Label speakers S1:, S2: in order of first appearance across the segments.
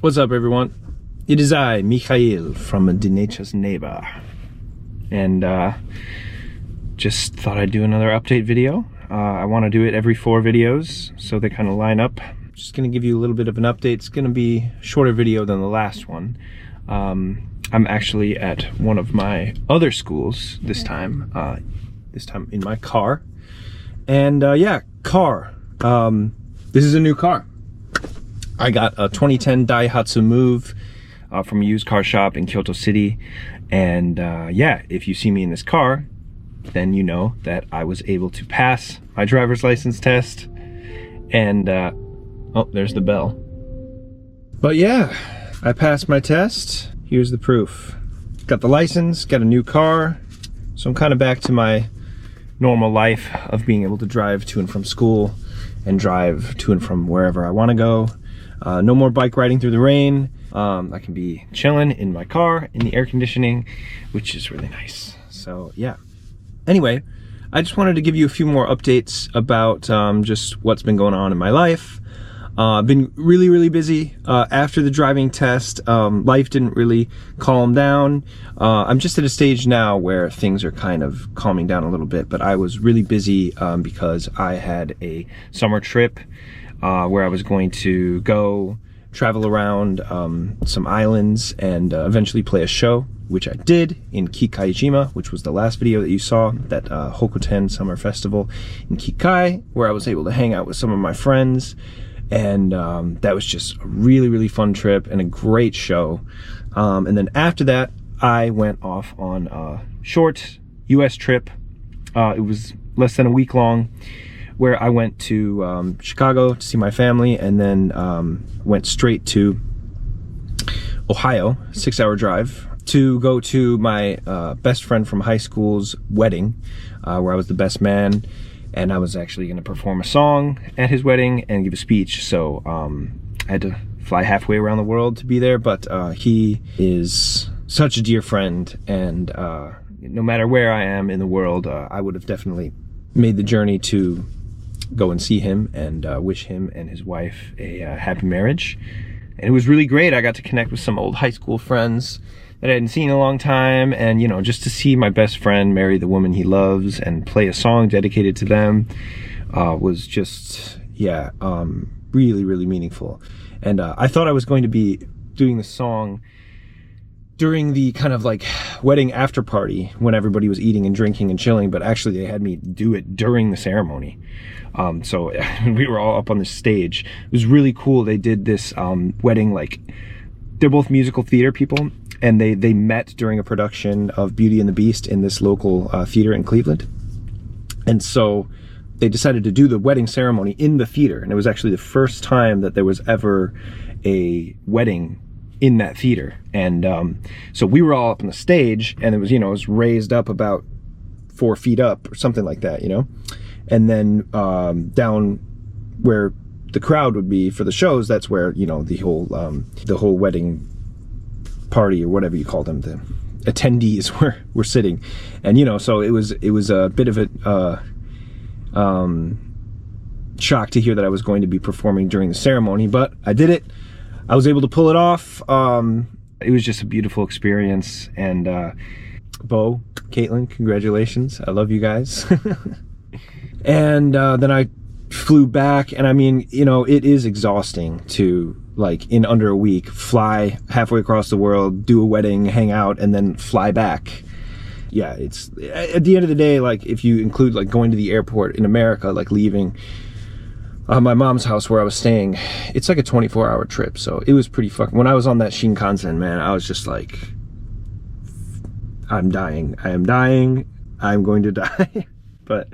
S1: What's up, everyone? It is I, Mikhail, from The Nature's Neighbor, and just thought I'd do another update video. I want to do it every 4 videos, so they kind of line up. Just going to give you a little bit of an update. It's going to be a shorter video than the last one. I'm actually at one of my other schools this time in my car. And yeah, car. This is a new car. I got a 2010 Daihatsu Move from a used car shop in Kyoto City. And yeah, if you see me in this car, then you know that I was able to pass my driver's license test. And oh, there's the bell. But yeah, I passed my test. Here's the proof. Got the license, got a new car. So I'm kind of back to my normal life of being able to drive to and from school and drive to and from wherever I want to go. No more bike riding through the rain. I can be chilling in my car in the air conditioning, which is really nice. So yeah. Anyway, I just wanted to give you a few more updates about just what's been going on in my life. I've been really busy after the driving test. Life didn't really calm down. I'm just at a stage now where things are kind of calming down a little bit, but I was really busy because I had a summer trip where I was going to go travel around some islands and eventually play a show, which I did in Kikaijima, which was the last video that you saw, that Hokoten Summer Festival in Kikai, where I was able to hang out with some of my friends. And that was just a really fun trip and a great show. And then after that, I went off on a short US trip. It was less than a week long, where I went to Chicago to see my family, and then went straight to Ohio, 6-hour drive, to go to my best friend from high school's wedding, where I was the best man. And I was actually going to perform a song at his wedding and give a speech. So I had to fly halfway around the world to be there. But he is such a dear friend. And no matter where I am in the world, I would have definitely made the journey to go and see him and wish him and his wife a happy marriage. And it was really great. I got to connect with some old high school friends that I hadn't seen in a long time, and you know, just to see my best friend marry the woman he loves and play a song dedicated to them was just, yeah, really meaningful. And I thought I was going to be doing the song during the kind of like wedding after party when everybody was eating and drinking and chilling, but actually they had me do it during the ceremony. So we were all up on the stage. It was really cool. They did this wedding, like, they're both musical theater people, and they met during a production of Beauty and the Beast in this local theater in Cleveland. And so they decided to do the wedding ceremony in the theater. And it was actually the first time that there was ever a wedding in that theater. And so we were all up on the stage, and it was, you know, it was raised up about 4 feet up or something like that, you know. And then down where the crowd would be for the shows, that's where, you know, the whole wedding party, or whatever you call them, the attendees were sitting. And you know, so it was a bit of a shock to hear that I was going to be performing during the ceremony, but I did it. I was able to pull it off. It was just a beautiful experience. And Bo, Caitlin, congratulations. I love you guys. And then I flew back, and I mean, you know, it is exhausting to, like, in under a week, fly halfway across the world, do a wedding, hang out, and then fly back. Yeah, it's, at the end of the day, like, if you include, like, going to the airport in America, like leaving my mom's house where I was staying, it's like a 24-hour trip. So it was pretty fucking, when I was on that Shinkansen, man, I was just like, I'm dying. I am dying. I'm going to die. But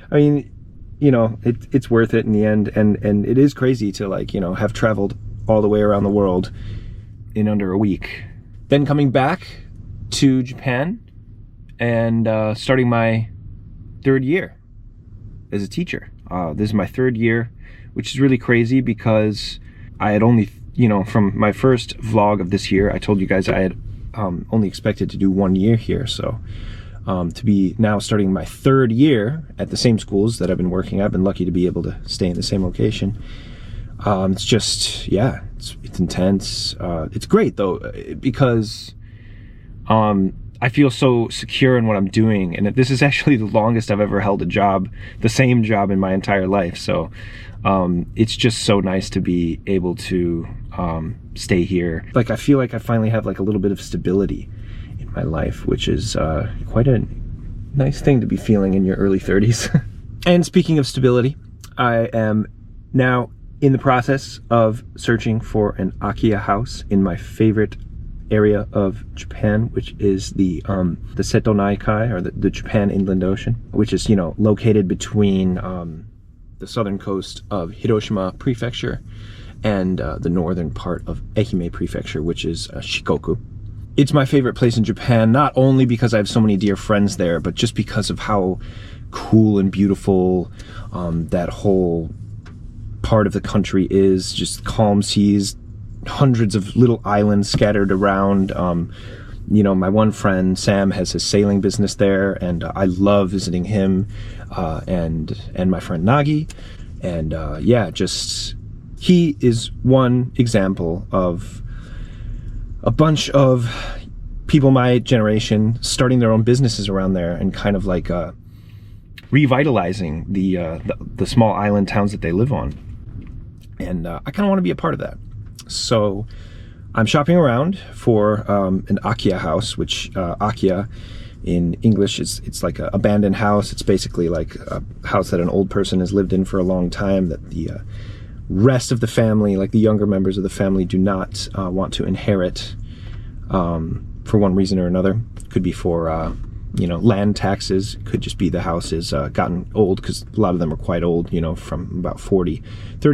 S1: I mean, you know, it's worth it in the end. And it is crazy to, like, you know, have traveled all the way around the world in under a week. Then coming back to Japan and starting my 3rd year as a teacher. This is my 3rd year, which is really crazy because I had only, you know, from my first vlog of this year, I told you guys I had only expected to do 1 year here. So to be now starting my 3rd year at the same schools that I've been working at, I've been lucky to be able to stay in the same location. It's just, yeah, it's intense. It's great though, because I feel so secure in what I'm doing, and this is actually the longest I've ever held a job, the same job in my entire life. So it's just so nice to be able to stay here. Like, I feel like I finally have like a little bit of stability in my life, which is quite a nice thing to be feeling in your early 30s. And speaking of stability, I am now in the process of searching for an Akiya house in my favorite area of Japan, which is the Seto Naikai, or the Japan Inland Ocean, which is, you know, located between the southern coast of Hiroshima Prefecture and the northern part of Ehime Prefecture, which is Shikoku. It's my favorite place in Japan, not only because I have so many dear friends there, but just because of how cool and beautiful that whole part of the country is. Just calm seas, hundreds of little islands scattered around. You know, my one friend Sam has his sailing business there, and I love visiting him, and my friend Nagi, and yeah, just he is one example of a bunch of people my generation starting their own businesses around there and kind of like revitalizing the small island towns that they live on, and I kind of want to be a part of that. So I'm shopping around for an Akiya house, which Akiya in English it's like an abandoned house. It's basically like a house that an old person has lived in for a long time, that the rest of the family, like the younger members of the family, do not want to inherit for one reason or another. Could be for you know, land taxes. Could just be the house is gotten old, because a lot of them are quite old, you know, from about 30,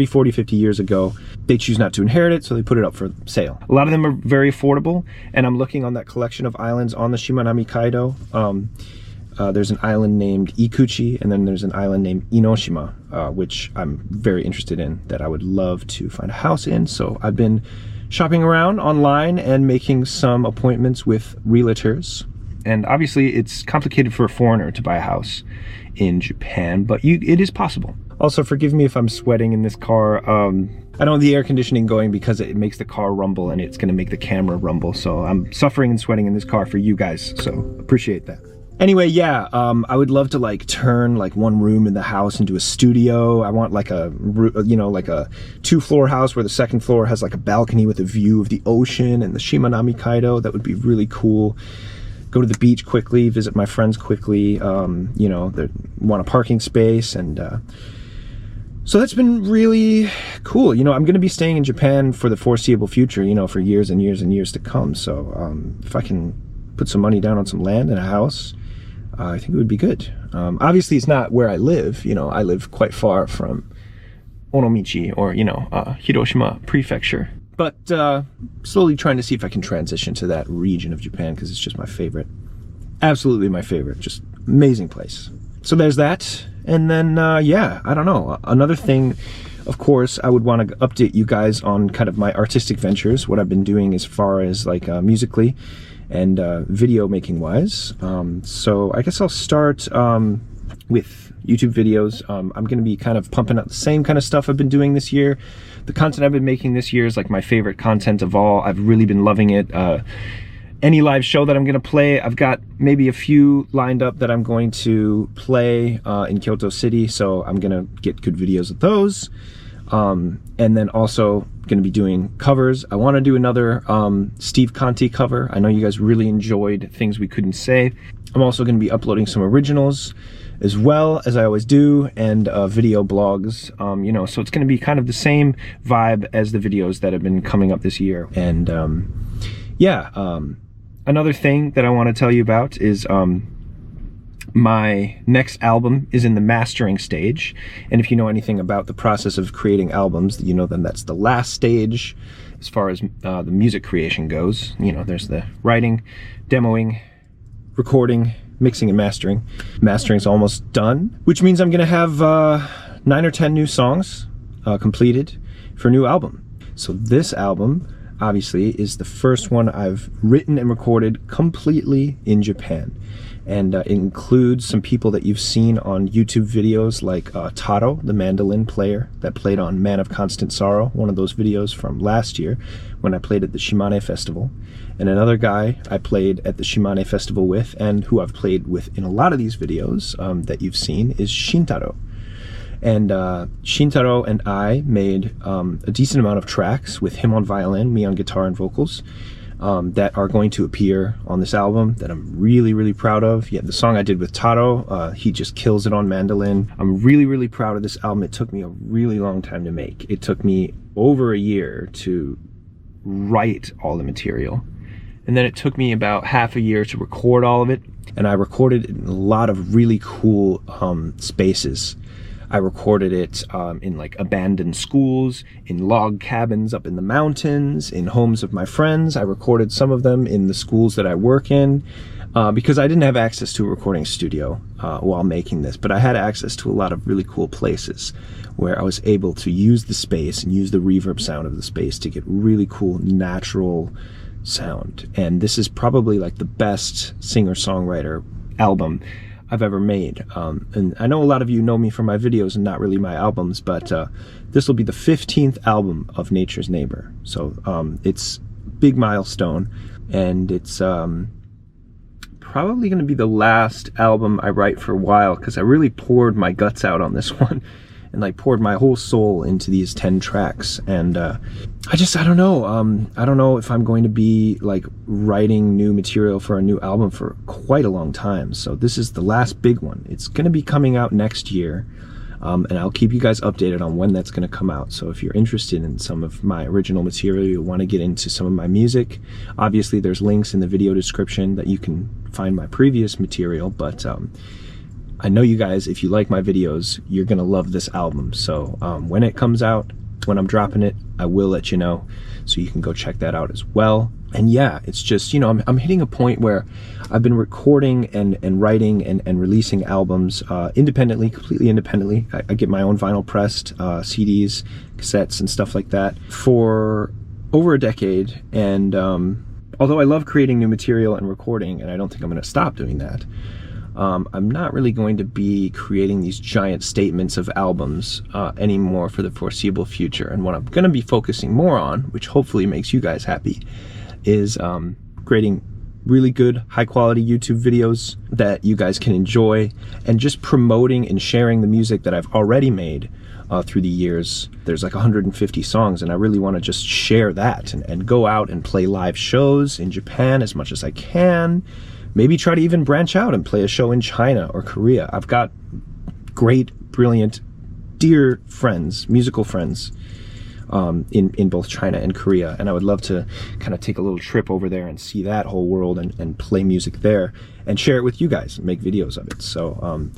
S1: 40, 50 years ago. They choose not to inherit it, so they put it up for sale. A lot of them are very affordable, and I'm looking on that collection of islands on the Shimanami Kaido. There's an island named Ikuchi, and then there's an island named Inoshima, which I'm very interested in, that I would love to find a house in. So I've been shopping around online and making some appointments with realtors. And obviously it's complicated for a foreigner to buy a house in Japan, but it is possible. Also, forgive me if I'm sweating in this car. I don't have the air conditioning going because it makes the car rumble, and it's gonna make the camera rumble. So I'm suffering and sweating in this car for you guys, so appreciate that. Anyway, yeah, I would love to like turn like one room in the house into a studio. I want like a, you know, like a 2-floor house where the second floor has like a balcony with a view of the ocean and the Shimanami Kaido. That would be really cool. Go to the beach quickly, visit my friends quickly, you know, they want a parking space, and so that's been really cool. You know, I'm going to be staying in Japan for the foreseeable future, you know, for years and years and years to come. So if I can put some money down on some land and a house, I think it would be good. Obviously, it's not where I live. You know, I live quite far from Onomichi, or, you know, Hiroshima Prefecture. But slowly trying to see if I can transition to that region of Japan, because it's just my favorite. Absolutely my favorite. Just amazing place. So there's that. And then, yeah, I don't know. Another thing, of course, I would want to update you guys on kind of my artistic ventures, what I've been doing as far as like musically and video making wise. So I guess I'll start with YouTube videos. I'm going to be kind of pumping out the same kind of stuff I've been doing this year. The content I've been making this year is like my favorite content of all. I've really been loving it. Any live show that I'm going to play, I've got maybe a few lined up that I'm going to play in Kyoto City, so I'm going to get good videos of those. And then also going to be doing covers. I want to do another Steve Conti cover. I know you guys really enjoyed Things We Couldn't Say. I'm also going to be uploading some originals as well, as I always do, and video blogs, you know, so it's going to be kind of the same vibe as the videos that have been coming up this year. And yeah, another thing that I want to tell you about is my next album is in the mastering stage. And if you know anything about the process of creating albums, you know then that's the last stage as far as the music creation goes. You know, there's the writing, demoing, recording, mixing, and mastering. Mastering's almost done, which means I'm gonna have 9 or 10 new songs completed for a new album. So this album, obviously, is the first one I've written and recorded completely in Japan. And it includes some people that you've seen on YouTube videos, like Taro, the mandolin player that played on Man of Constant Sorrow, one of those videos from last year when I played at the Shimane Festival. And another guy I played at the Shimane Festival with, and who I've played with in a lot of these videos that you've seen, is Shintaro. And Shintaro and I made a decent amount of tracks with him on violin, me on guitar and vocals, that are going to appear on this album that I'm really, really proud of. Yeah, the song I did with Taro, he just kills it on mandolin. I'm really, really proud of this album. It took me a really long time to make. It took me over a year to write all the material. And then it took me about half a year to record all of it. And I recorded in a lot of really cool spaces. I recorded it in like abandoned schools, in log cabins up in the mountains, in homes of my friends. I recorded some of them in the schools that I work in because I didn't have access to a recording studio while making this, but I had access to a lot of really cool places where I was able to use the space and use the reverb sound of the space to get really cool natural sound. And this is probably like the best singer-songwriter album I've ever made. And I know a lot of you know me from my videos and not really my albums, but this will be the 15th album of Nature's Neighbor. So it's a big milestone, and it's probably going to be the last album I write for a while, because I really poured my guts out on this one and like poured my whole soul into these 10 tracks. And I don't know. I don't know if I'm going to be like writing new material for a new album for quite a long time. So this is the last big one. It's going to be coming out next year. And I'll keep you guys updated on when that's going to come out. So if you're interested in some of my original material, you want to get into some of my music, obviously there's links in the video description that you can find my previous material. But I know you guys, if you like my videos, you're going to love this album. So when it comes out, when I'm dropping it, I will let you know, so you can go check that out as well. And yeah, it's just, you know, I'm hitting a point where I've been recording and writing and releasing albums independently, completely independently. I get my own vinyl pressed, CDs, cassettes, and stuff like that for over a decade. And although I love creating new material and recording, and I don't think I'm going to stop doing that, I'm not really going to be creating these giant statements of albums anymore for the foreseeable future. And what I'm going to be focusing more on, which hopefully makes you guys happy, is creating really good, high-quality YouTube videos that you guys can enjoy, and just promoting and sharing the music that I've already made through the years. There's like 150 songs, and I really want to just share that and go out and play live shows in Japan as much as I can. Maybe try to even branch out and play a show in China or Korea. I've got great, brilliant, dear friends, musical friends, in both China and Korea, and I would love to kind of take a little trip over there and see that whole world and play music there and share it with you guys and make videos of it. So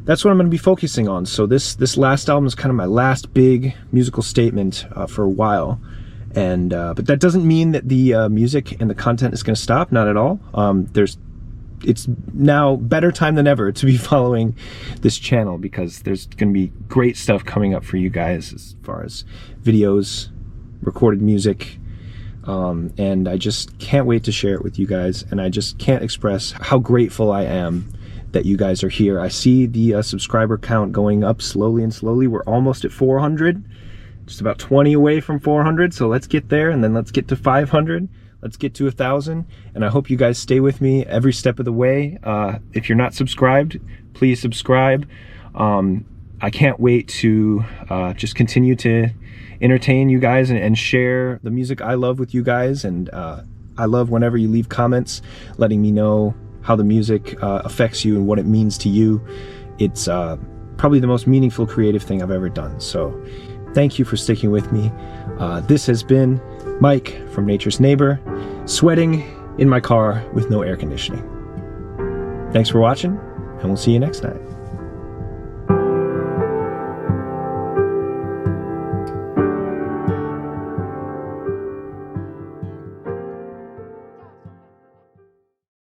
S1: that's what I'm going to be focusing on. So this last album is kind of my last big musical statement for a while. And but that doesn't mean that the music and the content is going to stop. Not at all. It's now better time than ever to be following this channel, because there's going to be great stuff coming up for you guys as far as videos, recorded music, and I just can't wait to share it with you guys. And I just can't express how grateful I am that you guys are here. I see the subscriber count going up slowly and slowly. We're almost at 400. Just about 20 away from 400, so let's get there, and then let's get to 500. Let's get to 1,000, and I hope you guys stay with me every step of the way. If you're not subscribed, please subscribe. I can't wait to just continue to entertain you guys and share the music I love with you guys. And I love whenever you leave comments letting me know how the music affects you and what it means to you. It's probably the most meaningful creative thing I've ever done. So thank you for sticking with me. This has been Mike from Nature's Neighbor, sweating in my car with no air conditioning. Thanks for watching, and we'll see you next time.